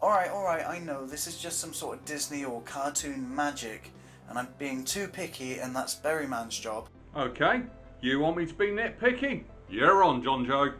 Alright, I know this is just some sort of Disney or cartoon magic, and I'm being too picky, and that's Berryman's job. Okay, you want me to be nitpicky? You're on, John Joe.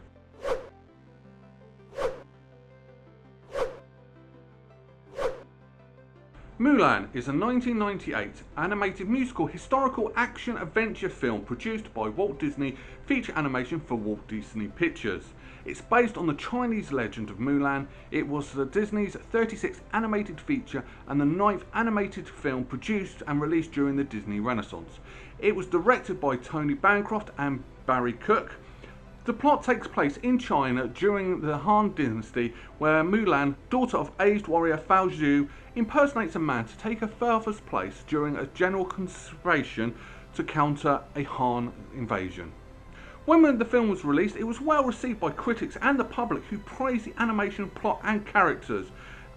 Mulan is a 1998 animated musical historical action adventure film produced by Walt Disney Feature Animation for Walt Disney Pictures. It's based on the Chinese legend of Mulan. It was Disney's 36th animated feature and the 9th animated film produced and released during the Disney Renaissance. It was directed by Tony Bancroft and Barry Cook. The plot takes place in China during the Han dynasty, where Mulan, daughter of aged warrior Fa Zhou, impersonates a man to take her father's place during a general conscription to counter a Han invasion. When the film was released, it was well received by critics and the public, who praised the animation, plot and characters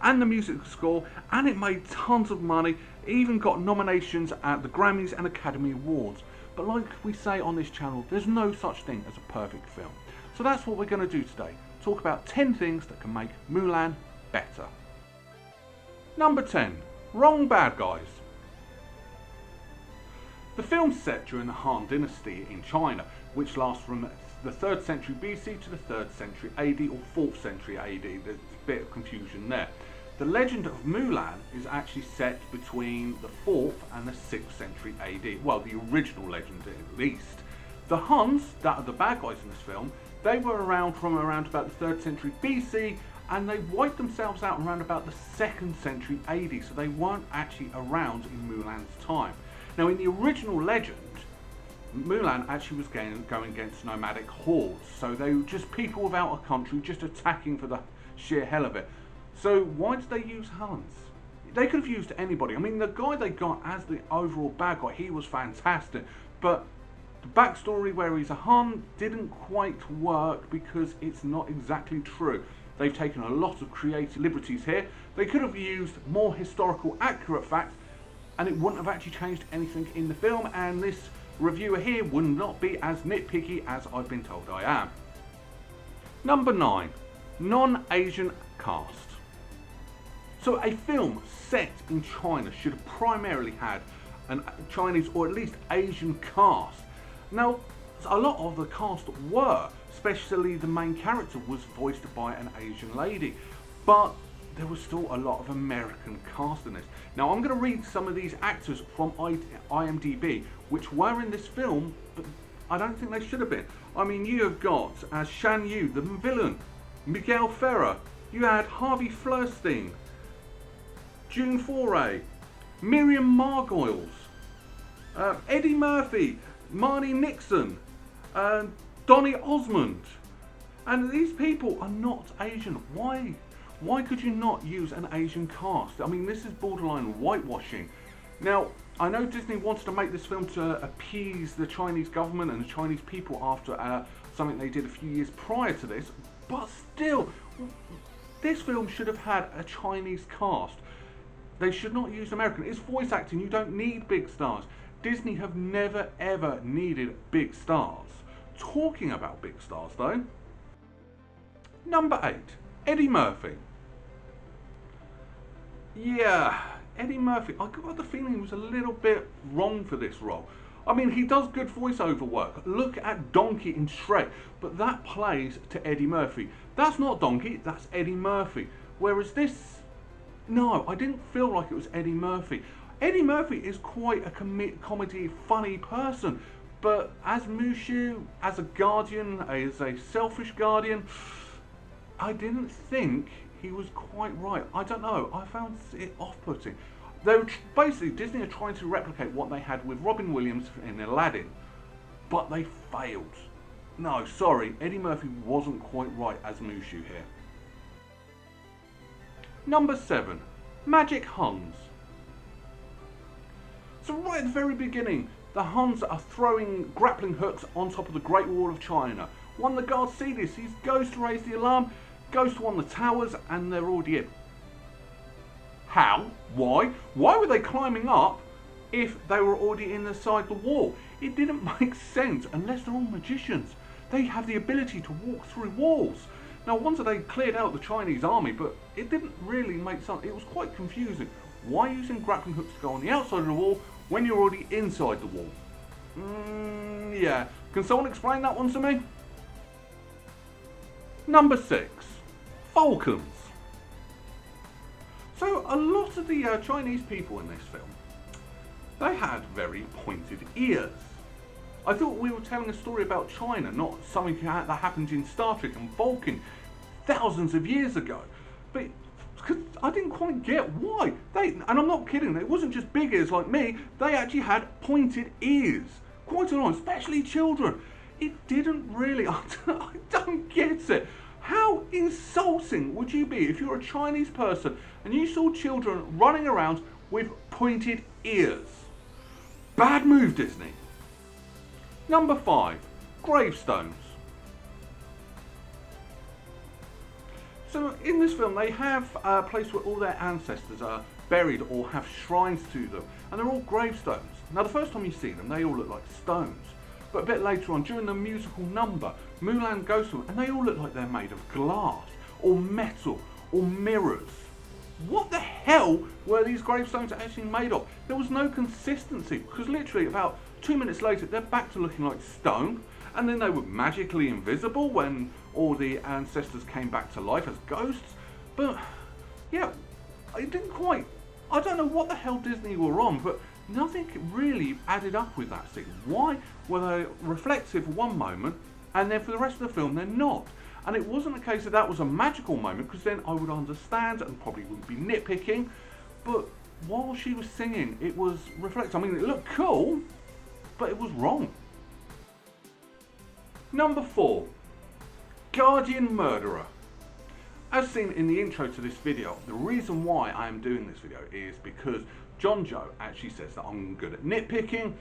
and the music score, and it made tons of money. It even got nominations at the Grammys and Academy Awards. But like we say on this channel, there's no such thing as a perfect film. So that's what we're going to do today. Talk about 10 things that can make Mulan better. Number 10. Wrong bad guys. The film's set during the Han dynasty in China, which lasts from the 3rd century BC to the 3rd century AD or 4th century AD. There's a bit of confusion there. The legend of Mulan is actually set between the 4th and the 6th century AD. Well, the original legend at least. The Huns, that are the bad guys in this film, they were around from around about the 3rd century BC, and they wiped themselves out around about the 2nd century AD, so they weren't actually around in Mulan's time. Now, in the original legend, Mulan actually was going against nomadic hordes, so they were just people without a country, just attacking for the sheer hell of it. So why did they use Huns? They could have used anybody. I mean, the guy they got as the overall bad guy, he was fantastic, but the backstory where he's a Hun didn't quite work because it's not exactly true. They've taken a lot of creative liberties here. They could have used more historical accurate facts, and it wouldn't have actually changed anything in the film, and this reviewer here would not be as nitpicky as I've been told I am. Number 9. Non-Asian cast. So a film set in China should have primarily had a Chinese or at least Asian cast. Now, a lot of the cast were, especially the main character was voiced by an Asian lady, but there was still a lot of American cast in this. Now, I'm going to read some of these actors from IMDb, which were in this film, but I don't think they should have been. I mean, you have got as Shan Yu, the villain, Miguel Ferrer. You had Harvey Fierstein, June Foray, Miriam Margolyes, Eddie Murphy, Marnie Nixon, Donny Osmond. And these people are not Asian. Why? Why could you not use an Asian cast? I mean, this is borderline whitewashing. Now, I know Disney wanted to make this film to appease the Chinese government and the Chinese people after something they did a few years prior to this, but still, this film should have had a Chinese cast. They should not use American. It's voice acting. You don't need big stars. Disney have never ever needed big stars. Talking about big stars though. Number 8. Eddie Murphy. Yeah, Eddie Murphy. I got the feeling he was a little bit wrong for this role. I mean, he does good voiceover work. Look at Donkey in Shrek, but that plays to Eddie Murphy. That's not Donkey, that's Eddie Murphy. Whereas this, no, I didn't feel like it was Eddie Murphy. Eddie Murphy is quite a comedy, funny person, but as Mushu, as a guardian, as a selfish guardian, I didn't think he was quite right. I don't know, I found it off-putting. Basically, Disney are trying to replicate what they had with Robin Williams in Aladdin, but they failed. No, sorry, Eddie Murphy wasn't quite right as Mushu here. Number 7. Magic Huns. So right at the very beginning, the Huns are throwing grappling hooks on top of the Great Wall of China. One of the guards see this, he goes to raise the alarm, goes to one of the towers, and they're already in. How? Why? Why were they climbing up if they were already inside the wall? It didn't make sense unless they're all magicians. They have the ability to walk through walls. Now, once they cleared out the Chinese army, but it didn't really make sense. It was quite confusing. Why using grappling hooks to go on the outside of the wall when you're already inside the wall? Yeah. Can someone explain that one to me? Number 6. Vulcans. So, a lot of the Chinese people in this film, they had very pointed ears. I thought we were telling a story about China, not something that happened in Star Trek and Vulcan thousands of years ago. But I didn't quite get why. And I'm not kidding, it wasn't just big ears like me, they actually had pointed ears. Quite a lot, especially children. It didn't really, I don't get it. How insulting would you be if you're a Chinese person and you saw children running around with pointed ears? Bad move, Disney. Number 5. Gravestones. So in this film they have a place where all their ancestors are buried or have shrines to them, and they're all gravestones. Now the first time you see them they all look like stones, but a bit later on during the musical number Mulan goes to them and they all look like they're made of glass or metal or mirrors. What the hell were these gravestones actually made of? There was no consistency, because literally about 2 minutes later they're back to looking like stone, and then they were magically invisible when all the ancestors came back to life as ghosts. But yeah, I don't know what the hell Disney were on, but nothing really added up with that scene. Why were they reflective one moment and then for the rest of the film they're not? And it wasn't a case that was a magical moment, because then I would understand and probably wouldn't be nitpicking, but while she was singing it was reflective. I mean, it looked cool, but it was wrong. Number 4. Guardian Murderer. As seen in the intro to this video, the reason why I am doing this video is because John Joe actually says that I'm good at nitpicking,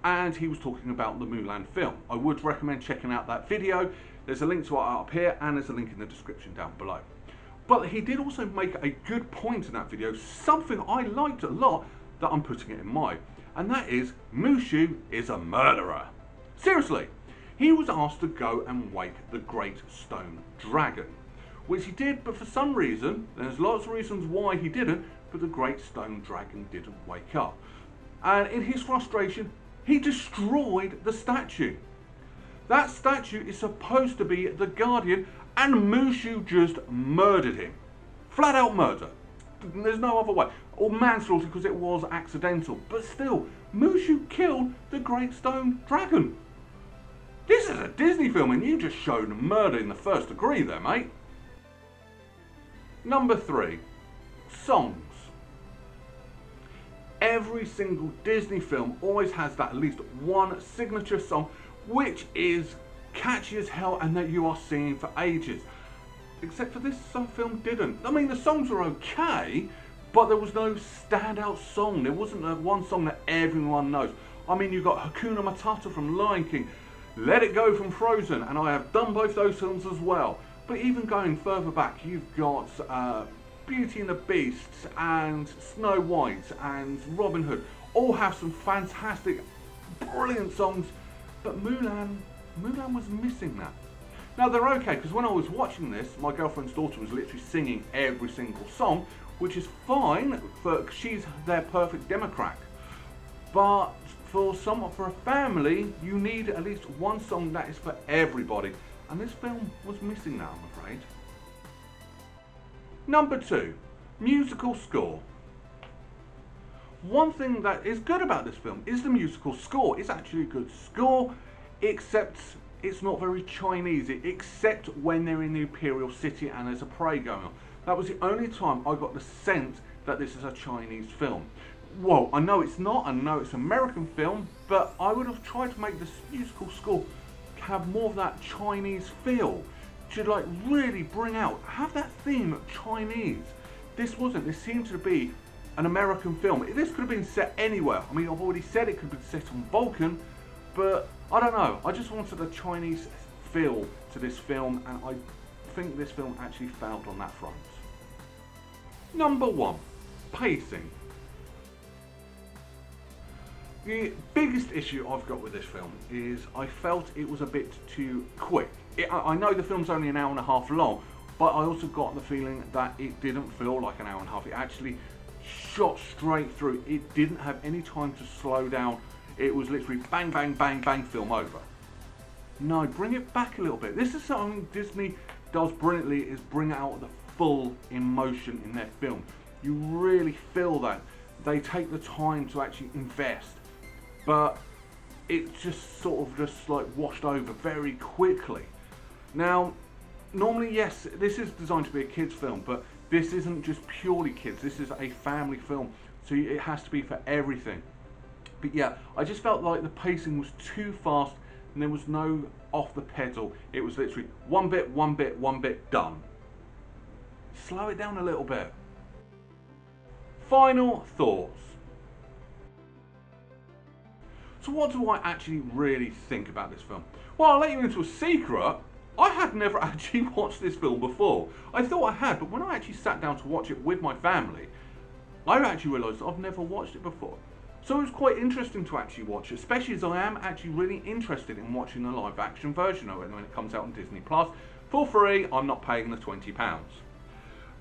and he was talking about the Mulan film. I would recommend checking out that video. There's a link to it up here and there's a link in the description down below. But he did also make a good point in that video, something I liked a lot that I'm putting it in mine, and that is Mushu is a murderer. Seriously, he was asked to go and wake the Great Stone Dragon, which he did, but for some reason, there's lots of reasons why he didn't, but the Great Stone Dragon didn't wake up. And in his frustration, he destroyed the statue. That statue is supposed to be the Guardian, and Mushu just murdered him. Flat out murder. There's no other way. Or manslaughter, because it was accidental. But still, Mushu killed the Great Stone Dragon. This is a Disney film and you just showed murder in the first degree there, mate. Number 3. Songs. Every single Disney film always has that at least one signature song which is catchy as hell and that you are singing for ages. Except for this film didn't. I mean, the songs were okay, but there was no standout song. There wasn't one song that everyone knows. I mean, you got Hakuna Matata from Lion King, Let It Go from Frozen, and I have done both those films as well. But even going further back, you've got Beauty and the Beast and Snow White and Robin Hood. All have some fantastic, brilliant songs, but Mulan was missing that. Now they're okay, because when I was watching this, my girlfriend's daughter was literally singing every single song, which is fine, for she's their perfect democrat. But for a family, you need at least one song that is for everybody, and this film was missing that, I'm afraid. Number 2, musical score. One thing that is good about this film is the musical score. It's actually a good score, except it's not very Chinese, except when they're in the Imperial City and there's a parade going on. That was the only time I got the sense that this is a Chinese film. Well, I know it's not, I know it's an American film, but I would have tried to make this musical score have more of that Chinese feel. To like really bring out, have that theme Chinese. This wasn't, this seemed to be an American film. This could have been set anywhere. I mean, I've already said it could have been set on Vulcan, but I don't know. I just wanted a Chinese feel to this film, and I think this film actually failed on that front. Number 1, pacing. The biggest issue I've got with this film is I felt it was a bit too quick. I know the film's only an hour and a half long, but I also got the feeling that it didn't feel like an hour and a half. It actually shot straight through. It didn't have any time to slow down. It was literally bang, bang, bang, bang, film over. No, bring it back a little bit. This is something Disney does brilliantly, is bring out the full emotion in their film. You really feel that. They take the time to actually invest, but it just sort of just like washed over very quickly. Now, normally, yes, this is designed to be a kids film, but this isn't just purely kids. This is a family film, so it has to be for everything. But yeah, I just felt like the pacing was too fast and there was no off the pedal. It was literally one bit, one bit, one bit, done. Slow it down a little bit. Final thoughts. So what do I actually really think about this film? Well, I'll let you into a secret. I had never actually watched this film before. I thought I had, but when I actually sat down to watch it with my family, I actually realised I've never watched it before. So it was quite interesting to actually watch, especially as I am actually really interested in watching the live action version of it when it comes out on Disney Plus. For free, I'm not paying the £20.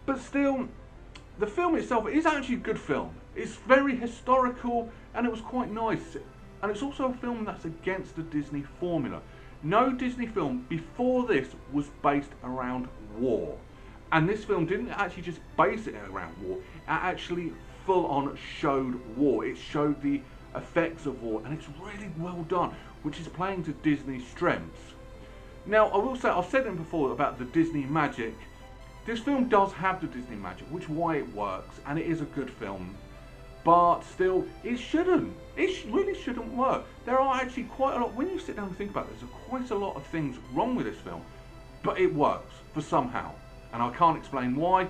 But still, the film itself is actually a good film. It's very historical and it was quite nice. And it's also a film that's against the Disney formula. No Disney film before this was based around war. And this film didn't actually just base it around war, it actually full on showed war. It showed the effects of war, and it's really well done, which is playing to Disney's strengths. Now, I will say, I've said it before about the Disney magic. This film does have the Disney magic, which is why it works, and it is a good film. But still, it shouldn't. It really shouldn't work. There are actually quite a lot, when you sit down and think about it, there's quite a lot of things wrong with this film. But it works, for somehow. And I can't explain why,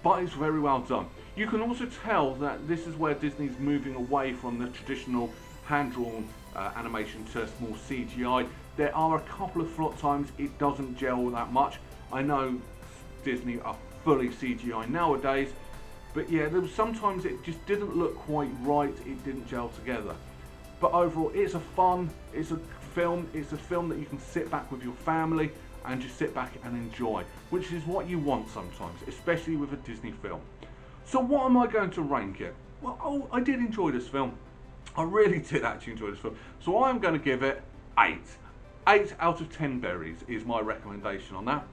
but it's very well done. You can also tell that this is where Disney's moving away from the traditional hand-drawn animation to more CGI. There are a couple of times it doesn't gel that much. I know Disney are fully CGI nowadays, but yeah, there was sometimes it just didn't look quite right, it didn't gel together. But overall, it's a film that you can sit back with your family and just sit back and enjoy, which is what you want sometimes, especially with a Disney film. So what am I going to rank it? Well, I did enjoy this film. I really did actually enjoy this film. So I'm going to give it 8. 8 out of 10 berries is my recommendation on that.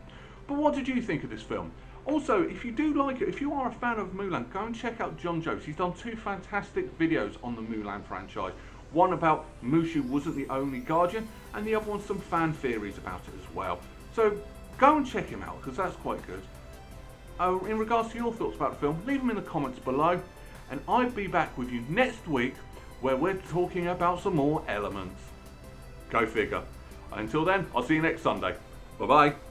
But what did you think of this film? Also, if you do like it, if you are a fan of Mulan, go and check out John Jones. He's done 2 fantastic videos on the Mulan franchise. One about Mushu wasn't the only guardian, and the other one some fan theories about it as well. So go and check him out, because that's quite good. In regards to your thoughts about the film, leave them in the comments below, and I'll be back with you next week where we're talking about some more elements. Go figure. Until then, I'll see you next Sunday. Bye bye.